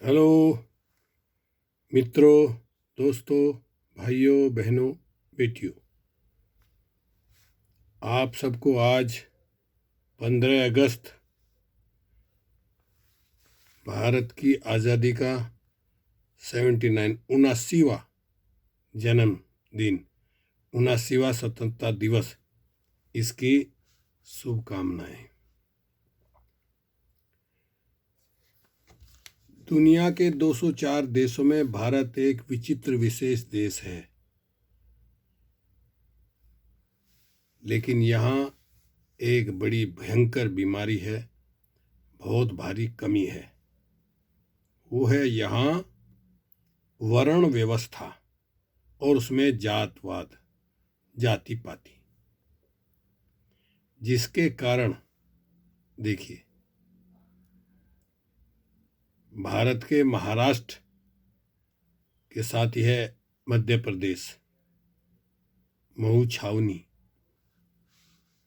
Hello मित्रों, दोस्तों, भाइयों, बहनों, बेटियों, आप सबको आज 15 अगस्त भारत की आज़ादी का 79वां जन्मदिन, 79वां स्वतंत्रता दिवस, इसकी शुभकामनाएं। दुनिया के 204 देशों में भारत एक विचित्र विशेष देश है, लेकिन यहाँ एक बड़ी भयंकर बीमारी है, बहुत भारी कमी है। वो है यहाँ वर्ण व्यवस्था और उसमें जातवाद, जाति पाति, जिसके कारण देखिए, भारत के महाराष्ट्र के साथ ही है मध्य प्रदेश, महू छावनी,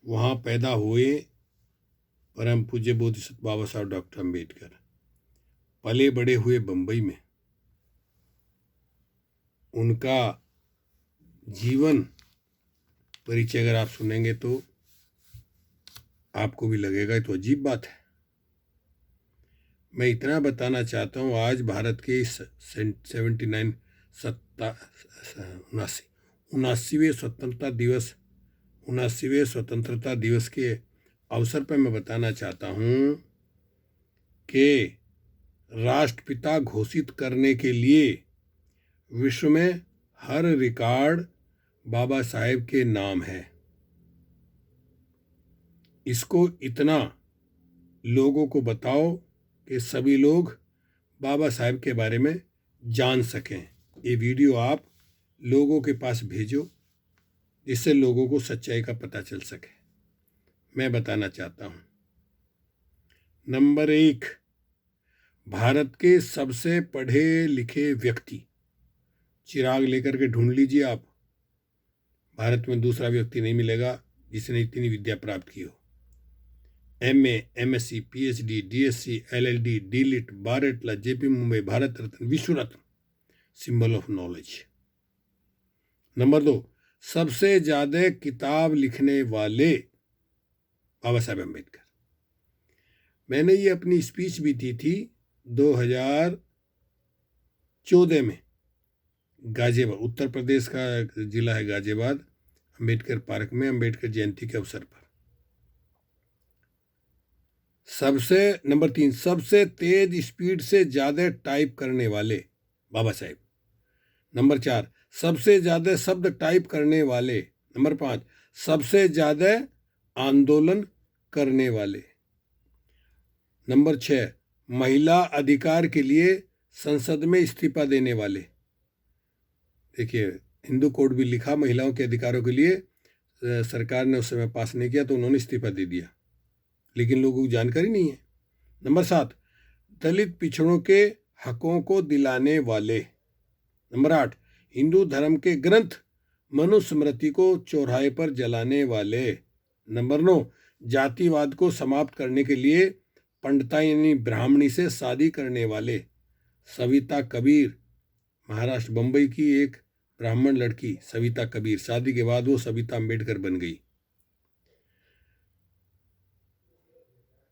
वहाँ पैदा हुए परम पूज्य बोधिसत्व बाबा साहब डॉक्टर अम्बेडकर, पले बड़े हुए बम्बई में। उनका जीवन परिचय अगर आप सुनेंगे तो आपको भी लगेगा तो अजीब बात है। मैं इतना बताना चाहता हूँ, आज भारत के 79वें स्वतंत्रता दिवस के अवसर पर मैं बताना चाहता हूँ कि राष्ट्रपिता घोषित करने के लिए विश्व में हर रिकॉर्ड बाबा साहेब के नाम है। इसको इतना लोगों को बताओ कि सभी लोग बाबा साहेब के बारे में जान सकें। ये वीडियो आप लोगों के पास भेजो, जिससे लोगों को सच्चाई का पता चल सके। मैं बताना चाहता हूँ, नंबर 1, भारत के सबसे पढ़े लिखे व्यक्ति, चिराग लेकर के ढूंढ लीजिए आप, भारत में दूसरा व्यक्ति नहीं मिलेगा जिसने इतनी विद्या प्राप्त की हो। MA, MSc, PhD, DSc, LLD, DLIT, बारेटला, JP Mumbai, Bharat Ratna, विश्व रत्न, सिंबल ऑफ नॉलेज। नंबर 2, सबसे ज्यादा किताब लिखने वाले बाबा साहेब अम्बेडकर। मैंने ये अपनी स्पीच भी दी थी 2014 में, गाजियाबाद, उत्तर प्रदेश का जिला है गाजियाबाद, अम्बेडकर पार्क में, अम्बेडकर जयंती के अवसर पर। नंबर 3, सबसे तेज स्पीड से ज्यादा टाइप करने वाले बाबा साहेब। नंबर 4, सबसे ज्यादा शब्द टाइप करने वाले। नंबर 5, सबसे ज्यादा आंदोलन करने वाले। नंबर 6, महिला अधिकार के लिए संसद में इस्तीफा देने वाले। देखिए, हिंदू कोड भी लिखा महिलाओं के अधिकारों के लिए, सरकार ने उस समय पास नहीं किया तो उन्होंने इस्तीफा दे दिया, लेकिन लोगों को जानकारी नहीं है। नंबर 7, दलित पिछड़ों के हकों को दिलाने वाले। नंबर 8, हिंदू धर्म के ग्रंथ मनुस्मृति को चौराहे पर जलाने वाले। नंबर 9, जातिवाद को समाप्त करने के लिए पंडिता यानी ब्राह्मणी से शादी करने वाले। सविता कबीर, महाराष्ट्र बम्बई की एक ब्राह्मण लड़की सविता कबीर, शादी के बाद वो सविता अम्बेडकर बन गई।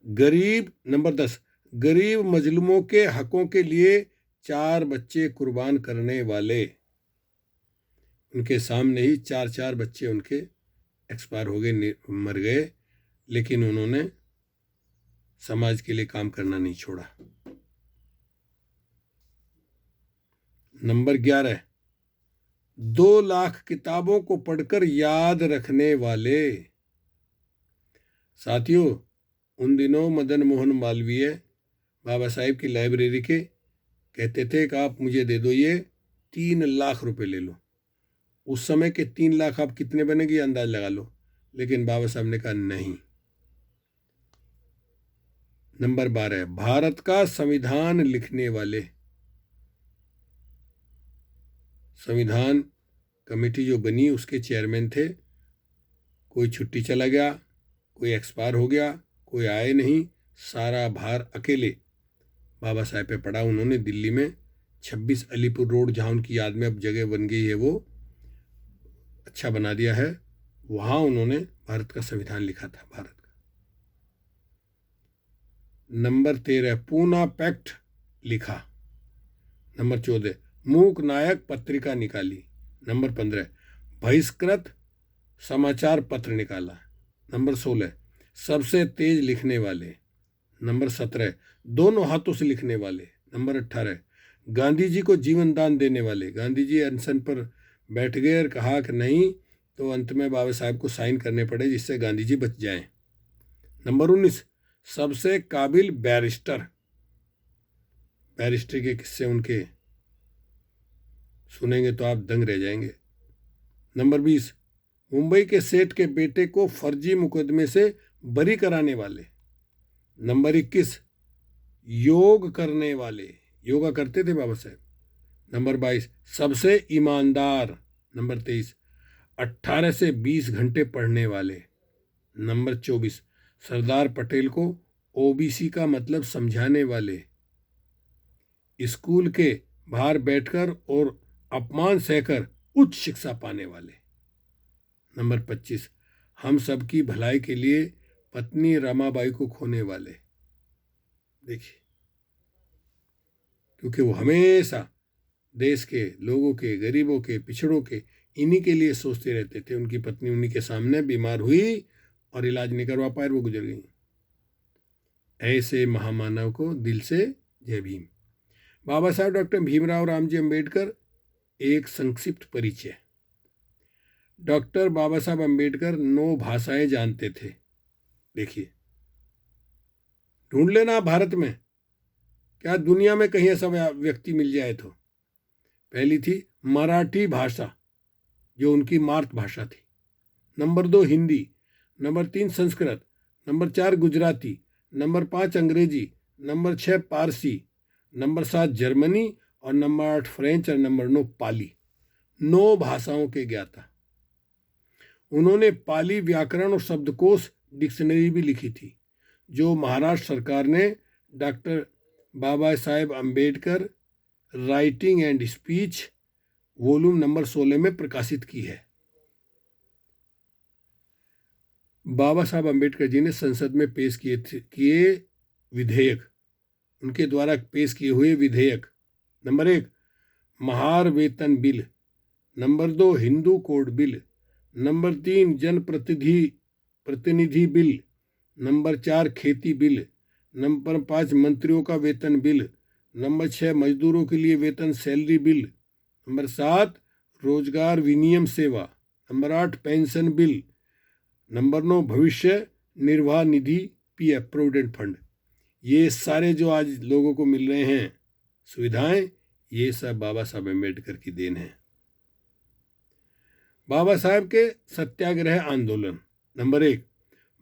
नंबर 10, गरीब मजलूमों के हकों के लिए 4 बच्चे कुर्बान करने वाले। उनके सामने ही 4 बच्चे उनके एक्सपायर हो गए, मर गए, लेकिन उन्होंने समाज के लिए काम करना नहीं छोड़ा। नंबर 11, 2 लाख किताबों को पढ़कर याद रखने वाले। साथियों, उन दिनों मदन मोहन मालवीय बाबा साहेब की लाइब्रेरी के कहते थे कि आप मुझे दे दो ये 3 लाख रुपए ले लो। उस समय के 3 लाख आप कितने बनेंगे अंदाज लगा लो, लेकिन बाबा साहब ने कहा नहीं। नंबर 12, भारत का संविधान लिखने वाले। संविधान कमेटी जो बनी उसके चेयरमैन थे, कोई छुट्टी चला गया, कोई एक्सपायर हो गया, कोई आए नहीं, सारा भार अकेले बाबा साहेब पे पढ़ा उन्होंने दिल्ली में 26 अलीपुर रोड, जहाँ उनकी याद में अब जगह बन गई है, वो अच्छा बना दिया है, वहाँ उन्होंने भारत का संविधान लिखा था, भारत का। नंबर 13 पूना पैक्ट लिखा। नंबर 14 मूक नायक पत्रिका निकाली। नंबर 15 बहिष्कृत समाचार पत्र निकाला। नंबर 16 सबसे तेज लिखने वाले। नंबर 17 दोनों हाथों से लिखने वाले। नंबर 18 गांधी जी को जीवन दान देने वाले। गांधी जी अनशन पर बैठ गए और कहा कि नहीं, तो अंत में बाबा साहब को साइन करने पड़े जिससे गांधी जी बच जाएं। नंबर 19 सबसे काबिल बैरिस्टर। बैरिस्टर के किस्से उनके सुनेंगे तो आप दंग रह जाएंगे। नंबर 20 मुंबई के सेठ के बेटे को फर्जी मुकदमे से बरी कराने वाले। नंबर 21 योग करने वाले, योगा करते थे बाबा साहब। नंबर 22 सबसे ईमानदार। नंबर 23 18 से 20 घंटे पढ़ने वाले। नंबर 24 सरदार पटेल को ओबीसी का मतलब समझाने वाले। स्कूल के बाहर बैठकर और अपमान सहकर उच्च शिक्षा पाने वाले। नंबर 25 हम सबकी भलाई के लिए पत्नी रमाबाई को खोने वाले। देखिए, क्योंकि वो हमेशा देश के लोगों के, गरीबों के, पिछड़ों के, इन्हीं के लिए सोचते रहते थे। उनकी पत्नी उन्हीं के सामने बीमार हुई और इलाज नहीं करवा पाए, वो गुजर गई। ऐसे महामानव को दिल से जय भीम। बाबा साहब डॉक्टर भीमराव रामजी अंबेडकर। एक संक्षिप्त परिचय। डॉक्टर बाबा साहब अंबेडकर 9 भाषाएं जानते थे। देखिए, ढूंढ लेना भारत में, क्या दुनिया में कहीं ऐसा व्यक्ति मिल जाए तो। पहली थी मराठी भाषा, जो उनकी मातृभाषा थी। Number 2 Hindi. Number 3 Sanskrit. Number 4 Gujarati. Number 5 अंग्रेजी। नंबर 6 पारसी। Number 7 Germany. और नंबर 8 फ्रेंच। और नंबर 9 पाली। 9 भाषाओं के ज्ञाता। उन्होंने पाली व्याकरण और शब्दकोश डिक्शनरी भी लिखी थी, जो महाराष्ट्र सरकार ने doctor Baba Saheb Ambedkar writing and speech volume number 16 में प्रकाशित की है। बाबा साहब अंबेडकर जी ने संसद में पेश किए विधेयक, उनके द्वारा पेश किए हुए विधेयक। नंबर 1 महार वेतन bill. Number 2 Hindu code bill. Number 3 प्रतिनिधि बिल। नंबर 4 खेती बिल। नंबर 5 मंत्रियों का वेतन बिल। नंबर 6 मजदूरों के लिए वेतन सैलरी बिल। नंबर 7 रोजगार विनियम सेवा। Number 8 pension bill. नंबर 9 भविष्य निर्वाह निधि पीएफ प्रोविडेंट फंड। ये सारे जो आज लोगों को मिल रहे हैं सुविधाएं, ये सब बाबा साहब अम्बेडकर की देन है। बाबा साहब के सत्याग्रह आंदोलन। नंबर 1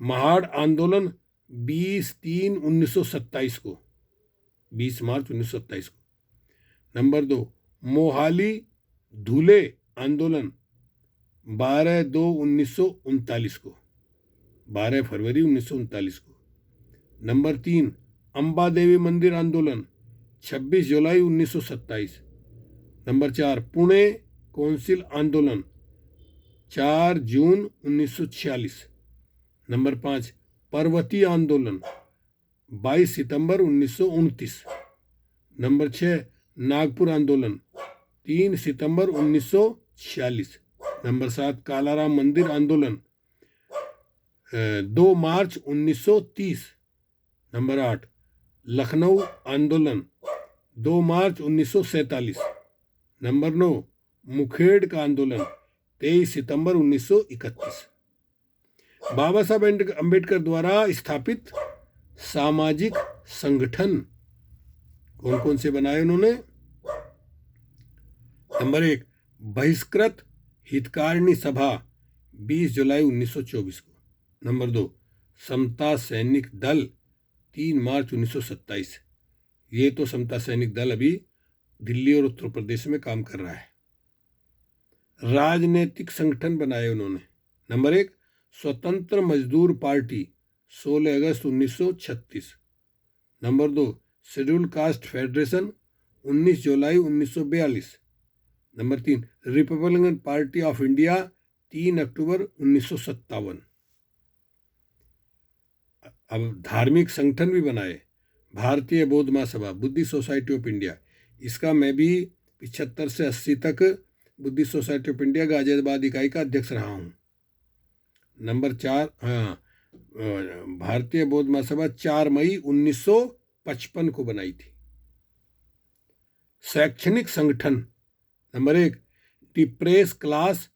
महाड़ आंदोलन 20/3/1927 को, 20 मार्च 1927 को। नंबर 2 मोहाली धुले आंदोलन 12/2/1939 को, 12 फरवरी 1939 को। नंबर 3 अंबा देवी मंदिर आंदोलन 26 जुलाई 1927। नंबर 4 पुणे कौंसिल आंदोलन 4 जून 1946। नंबर 5 पर्वतीय आंदोलन 22 सितंबर 1929। नंबर 6 नागपुर आंदोलन 3 सितंबर 1946। नंबर 7 कालाराम मंदिर आंदोलन 2 मार्च 1930। नंबर 8 लखनऊ आंदोलन 2 मार्च 1947। नंबर 9 मुखेड़ का आंदोलन 23 सितंबर 1931। बाबा साहब अंबेडकर द्वारा स्थापित सामाजिक संगठन कौन कौन से बनाए उन्होंने? नंबर 1 बहिष्कृत हितकारिणी सभा 20 जुलाई 1924 को। नंबर 2 समता सैनिक दल 3 मार्च 1927। ये तो समता सैनिक दल अभी दिल्ली और उत्तर प्रदेश में काम कर रहा है। राजनीतिक संगठन बनाए उन्होंने। नंबर 1 स्वतंत्र मजदूर party 16 August 1936। Number 2 schedule caste federation 19 July 1942। Number 3, Republican party of India 3 अक्टूबर 1957। अब धार्मिक संगठन भी बनाए, भारतीय बौद्ध महासभा, बुद्धिस्ट सोसाइटी ऑफ इंडिया। इसका मैं भी 75 से 80 तक Buddhist society of India Ghaziabad इकाई का अध्यक्ष रहा हूँ। नंबर 4, भारतीय बौद्ध महासभा 4 मई 1955 को बनाई थी। शैक्षणिक संगठन, नंबर 1, दी प्रेस क्लास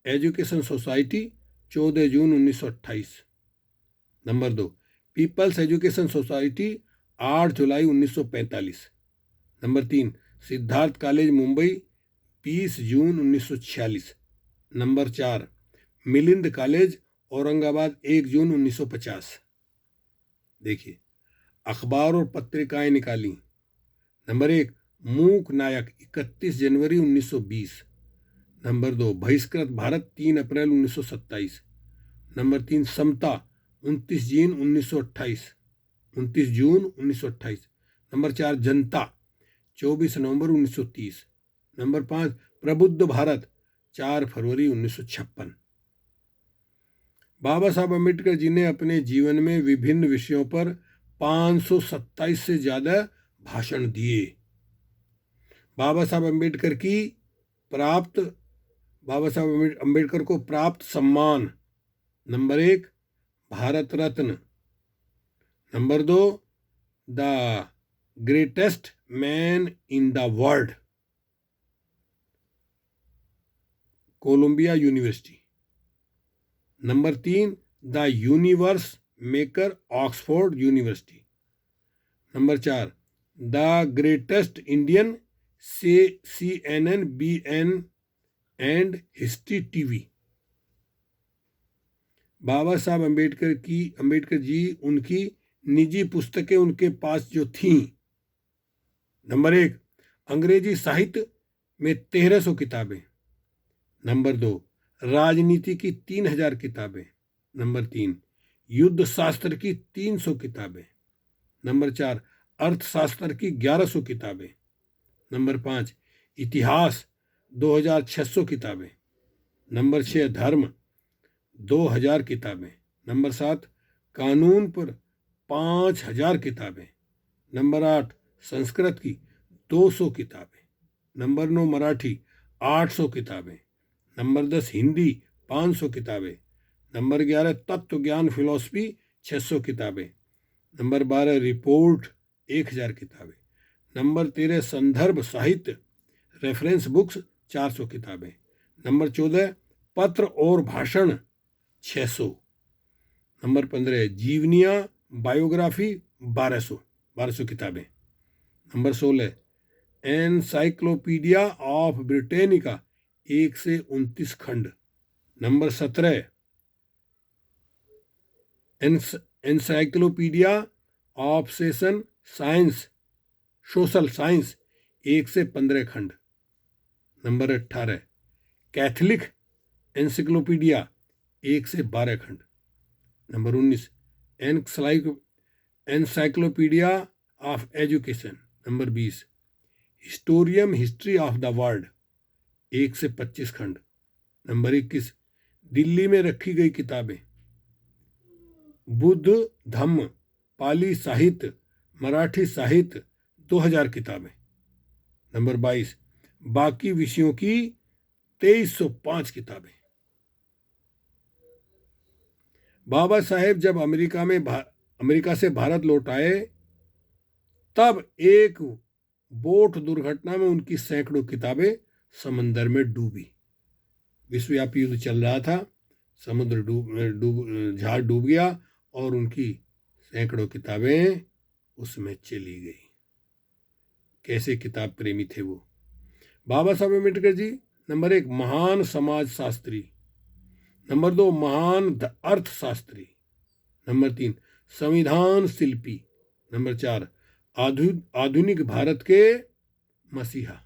एजुकेशन सोसाइटी 14 जून 1928। नंबर 2, पीपल्स एजुकेशन सोसाइटी 8 जुलाई 1945। नंबर 3, सिद्धार्थ कॉलेज मुंबई 20 जून 1946। नंबर 4, मिलिंद कॉलेज औरंगाबाद 1 जून 1950। देखिए, अखबार और पत्रिकाएं निकाली। नंबर 1, मूक नायक 31 जनवरी 1920। नंबर 2, बहिष्कृत भारत 3 अप्रैल 1927। नंबर 3, समता 29 जून 1928। नंबर 4, जनता 24 नवंबर 1930। नंबर 5, प्रबुद्ध भारत 4 फरवरी 1956। बाबा साहब अम्बेडकर जी ने अपने जीवन में विभिन्न विषयों पर 527 से ज़्यादा भाषण दिए। बाबा साहब अम्बेडकर को प्राप्त सम्मान, number 1, Bharat Ratna. Number 2, the greatest man in the world, Columbia University. Number 3, the universe maker, Oxford University. Number 4, the greatest Indian, CNN, BN and history TV. Baba Saheb Ambedkar जी, उनकी निजी पुस्तकें उनके पास जो थीं, नंबर 1, अंग्रेजी साहित्य में 1300 किताबें। नंबर 2, राजनीति की 3000 किताबें। नंबर 3, युद्ध शास्त्र की 300 किताबें। नंबर 4, अर्थशास्त्र की 1100 किताबें। नंबर 5, इतिहास 2600 किताबें। नंबर 6, धर्म 2000 किताबें। नंबर 7, कानून पर 5000 किताबें। नंबर 8, संस्कृत की 200 किताबें। नंबर 9, मराठी 800 किताबें। नंबर 10, हिंदी 500 किताबें। नंबर 11, तत्व ज्ञान फिलॉसफी 600 किताबें। नंबर 12, रिपोर्ट 1000 किताबें। नंबर 13, संदर्भ साहित्य रेफरेंस बुक्स 400 किताबें। नंबर 14, पत्र और भाषण 600। नंबर 15, जीवनियाँ बायोग्राफी 1200 किताबें। नंबर 16, एनसाइक्लोपीडिया ऑफ ब्रिटेनिका 1 से 29 खंड। Number 17, encyclopedia of social science 1 से 15 खंड। नंबर 18, कैथलिक एनसाइक्लोपीडिया 1 से 12 खंड। Number 19, encyclopedia of education. Number 20, history of the world 1 से 25 खंड। नंबर 21, दिल्ली में रखी गई किताबें, बुद्ध धम्म, पाली साहित्य, मराठी साहित्य 2000 किताबें। नंबर 22, बाकी विषयों की 2305 किताबें। बाबा साहेब जब अमेरिका से भारत लौट आए, तब एक बोट दुर्घटना में उनकी सैकड़ों किताबें समंदर में डूबी। विश्वव्यापी युद्ध चल रहा था, समुद्र जहाज डूब गया और उनकी सैकड़ों किताबें उसमें चली गई। कैसे किताब प्रेमी थे वो। बाबा साहब अम्बेडकर जी, नंबर 1, महान समाज शास्त्री। नंबर 2, महान अर्थशास्त्री। नंबर 3, संविधान शिल्पी। नंबर 4, आधुनिक भारत के मसीहा।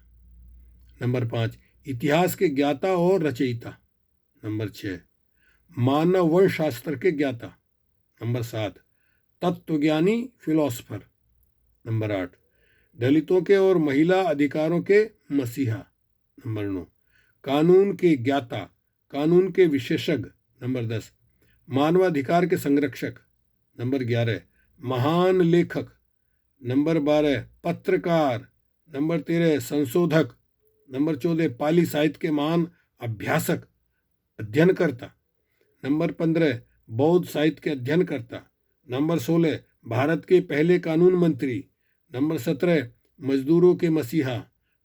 नंबर 5, इतिहास के ज्ञाता और रचयिता। नंबर 6, मानव वंश शास्त्र के ज्ञाता। Number 7, तत्वज्ञानी philosopher. नंबर 8, दलितों के और महिला अधिकारों के मसीहा। नंबर 9, कानून के ज्ञाता, कानून के विशेषज्ञ। नंबर 10, मानवाधिकार के संरक्षक। नंबर 11, महान लेखक। नंबर 12, पत्रकार। नंबर 13, संशोधक। नंबर 14, पाली साहित्य के महान अभ्यासक, अध्ययनकर्ता। नंबर 15, बौद्ध साहित्य के अध्ययनकर्ता। नंबर 16, भारत के पहले कानून मंत्री। नंबर 17, मजदूरों के मसीहा।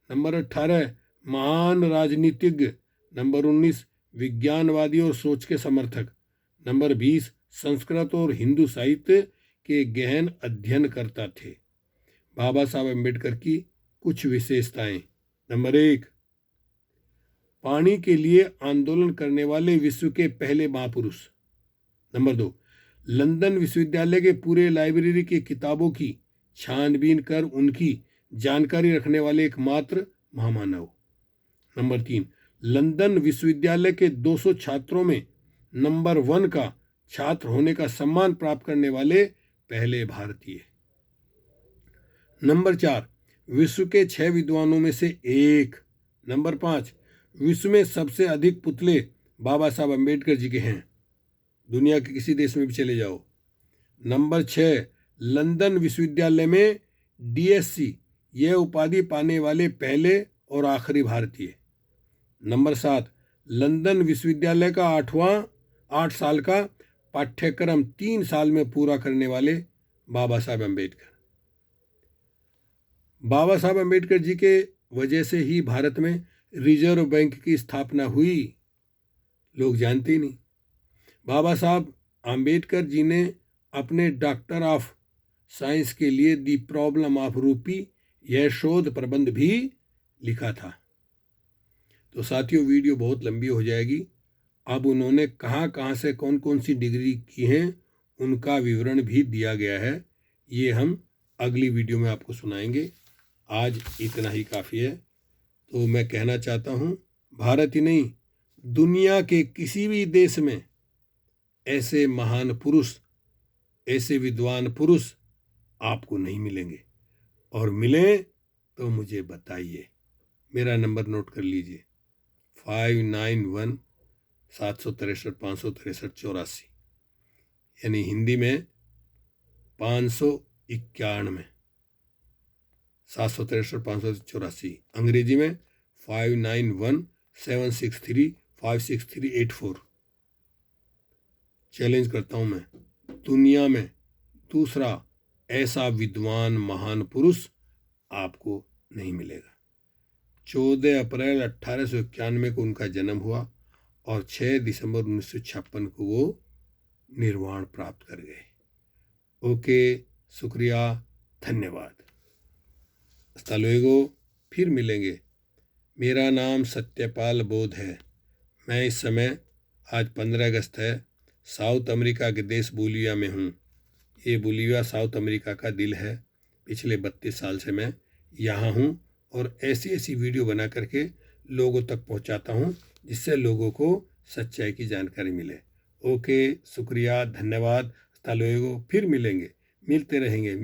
नंबर 18, महान राजनीतिज्ञ। नंबर 19, विज्ञानवादी और सोच के समर्थक। नंबर 20, संस्कृत और हिंदू साहित्य के गहन अध्ययनकर्ता थे। बाबा साहब अम्बेडकर की कुछ विशेषताएं। नंबर 1, पानी के लिए आंदोलन करने वाले विश्व के पहले महापुरुष। नंबर 2, लंदन विश्वविद्यालय के पूरे लाइब्रेरी की किताबों की छानबीन कर उनकी जानकारी रखने वाले एकमात्र महामानव। नंबर 3, लंदन विश्वविद्यालय के 200 छात्रों में नंबर 1 का छात्र होने का सम्मान प्राप्त करने वाले पहले भारतीय। नंबर 4, विश्व के 6 विद्वानों में से एक। नंबर 5, विश्व में सबसे अधिक पुतले बाबा साहब अम्बेडकर जी के हैं, दुनिया के किसी देश में भी चले जाओ। नंबर 6, लंदन विश्वविद्यालय में DSc यह उपाधि पाने वाले पहले और आखिरी भारतीय। नंबर 7, लंदन विश्वविद्यालय का 8 साल का पाठ्यक्रम 3 साल में पूरा करने वाले बाबा साहब अम्बेडकर। बाबा साहब अम्बेडकर जी के वजह से ही भारत में रिजर्व बैंक की स्थापना हुई, लोग जानते ही नहीं। बाबा साहब अम्बेडकर जी ने अपने डॉक्टर ऑफ साइंस के लिए दी प्रॉब्लम ऑफ रूपी यह शोध प्रबंध भी लिखा था। तो साथियों, वीडियो बहुत लंबी हो जाएगी। अब उन्होंने कहाँ कहाँ से कौन कौन सी डिग्री की हैं उनका विवरण भी दिया गया है, ये हम अगली वीडियो में आपको सुनाएंगे। आज इतना ही काफ़ी है। तो मैं कहना चाहता हूँ, भारत ही नहीं दुनिया के किसी भी देश में ऐसे महान पुरुष, ऐसे विद्वान पुरुष आपको नहीं मिलेंगे, और मिलें तो मुझे बताइए। मेरा नंबर नोट कर लीजिए, 591763556384, यानी हिंदी में 591, 763-584, अंग्रेजी में 5917635638 चैलेंज करता हूं मैं, दुनिया में दूसरा ऐसा विद्वान महान पुरुष आपको नहीं मिलेगा। 14 अप्रैल 1891 को उनका जन्म हुआ और 6 दिसंबर 1956 को वो निर्वाण प्राप्त कर गए। ओके, शुक्रिया, धन्यवाद। हasta luego, फिर मिलेंगे। मेरा नाम सत्यपाल बोध है। मैं इस समय, आज 15 अगस्त है, साउथ अमेरिका के देश बोलिविया में हूँ। ये बोलिविया साउथ अमेरिका का दिल है। पिछले 32 साल से मैं यहाँ हूँ और ऐसी ऐसी वीडियो बना करके लोगों तक पहुँचाता हूँ जिससे लोगों को सच्चाई की जानकारी मिले। ओके, शुक्रिया, धन्यवाद, हasta luego, फिर मिलेंगे, मिलते रहेंगे।